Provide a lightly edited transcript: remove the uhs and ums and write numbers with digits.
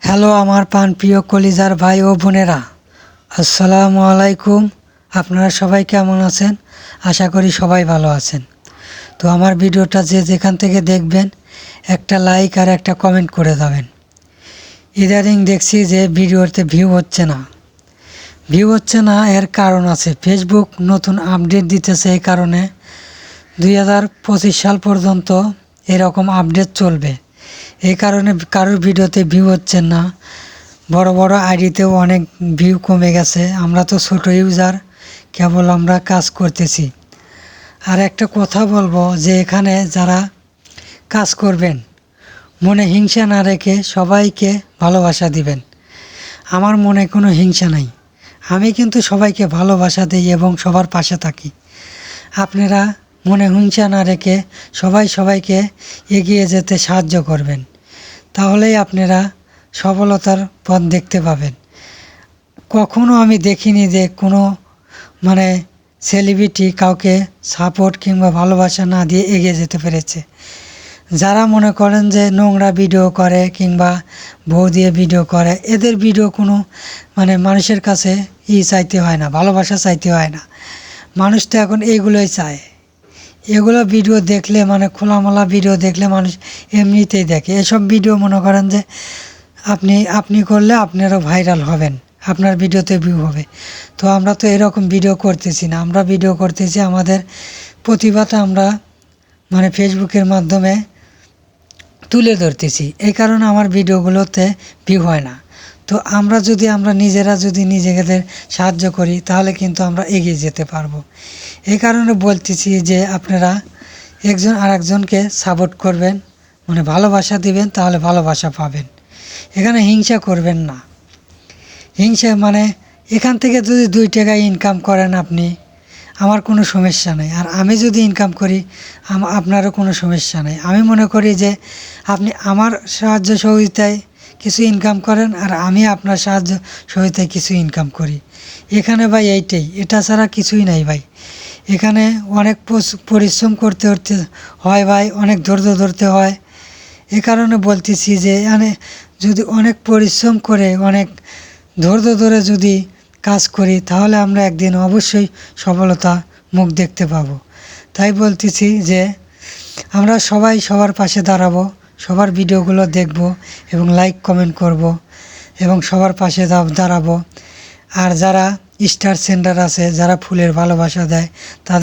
Hello আমার প্রাণপ্রিয় কলিজার ভাই ও বোনেরা, আসসালামু আলাইকুম। আপনারা সবাই কেমন আছেন? আশা করি সবাই ভালো আছেন। তো আমার ভিডিওটা যে যেখান থেকে দেখবেন একটা লাইক আর একটা কমেন্ট করে দেবেন। ইদানিং দেখছি যে ভিডিওতে ভিউ হচ্ছে না, এর কারণ আছে। ফেসবুক নতুন আপডেট দিতেছে, এই কারণে 2025 সাল পর্যন্ত এরকম আপডেট চলবে। এই কারণে কারোর ভিডিওতে ভিউ হচ্ছে না, বড় বড় আইডিতেও অনেক ভিউ কমে গেছে। আমরা তো ছোটো ইউজার, কেবল আমরা কাজ করতেছি। আর একটা কথা বলবো যে এখানে যারা কাজ করবেন মনে হিংসা না রেখে সবাইকে ভালোবাসা দিবেন। আমার মনে কোনো হিংসা নাই, আমি কিন্তু সবাইকে ভালোবাসা দিই এবং সবার পাশে থাকি। আপনারা মনে হিংসা না রেখে সবাইকে এগিয়ে যেতে সাহায্য করবেন, তাহলেই আপনারা সফলতার পথ দেখতে পাবেন। কখনো আমি দেখিনি যে কোনো সেলিব্রিটি কাউকে সাপোর্ট কিংবা ভালোবাসা না দিয়ে এগিয়ে যেতে পেরেছে। যারা মনে করেন যে নোংরা ভিডিও করে কিংবা বউ দিয়ে ভিডিও করে, এদের ভিডিও কোনো মানুষের কাছে চাইতে হয় না, ভালোবাসা চাইতে হয় না। মানুষ তো এখন এইগুলোই চায়। এগুলো ভিডিও দেখলে খোলামেলা ভিডিও দেখলে মানুষ এমনিতেই দেখে। এসব ভিডিও মনে করেন যে আপনি করলে আপনারও ভাইরাল হবেন, আপনার ভিডিওতে ভিউ হবে। তো আমরা তো এরকম ভিডিও করতেছি না, আমরা ভিডিও করতেছি আমাদের প্রতিভাটা আমরা ফেসবুকের মাধ্যমে তুলে ধরতেছি। এই কারণে আমার ভিডিওগুলোতে ভিউ হয় না। তো আমরা নিজেরা যদি নিজেদের সাহায্য করি তাহলে কিন্তু আমরা এগিয়ে যেতে পারবো। এই কারণে বলতেছি যে আপনারা একজন আরেকজনকে সাপোর্ট করবেন, ভালোবাসা দিবেন, তাহলে ভালোবাসা পাবেন। এখানে হিংসা করবেন না। হিংসা এখান থেকে যদি 2 টাকা ইনকাম করেন আপনি, আমার কোনো সমস্যা নেই। আর আমি যদি ইনকাম করি আপনারও কোনো সমস্যা নেই। আমি মনে করি যে আপনি আমার সাহায্য সহযোগিতায় কিছু ইনকাম করেন আর আমি আপনার সাহায্য সহযোগিতায় কিছু ইনকাম করি। এখানে ভাই এইটাই, এটা ছাড়া কিছুই নাই ভাই। এখানে অনেক পরিশ্রম করতে হয় ভাই, অনেক ধৈর্য ধরতে হয়। এ কারণে বলতেছি যে যদি অনেক পরিশ্রম করে অনেক ধৈর্য ধরে যদি কাজ করি তাহলে আমরা একদিন অবশ্যই সফলতা মুখ দেখতে পাবো। তাই বলতেছি যে আমরা সবাই সবার পাশে দাঁড়াবো, সবার ভিডিওগুলো দেখব এবং লাইক কমেন্ট করব এবং সবার পাশে দাঁড়াবো। আর যারা স্টার সেন্টার আছে, যারা ফুলের ভালোবাসা দেয়, তাদের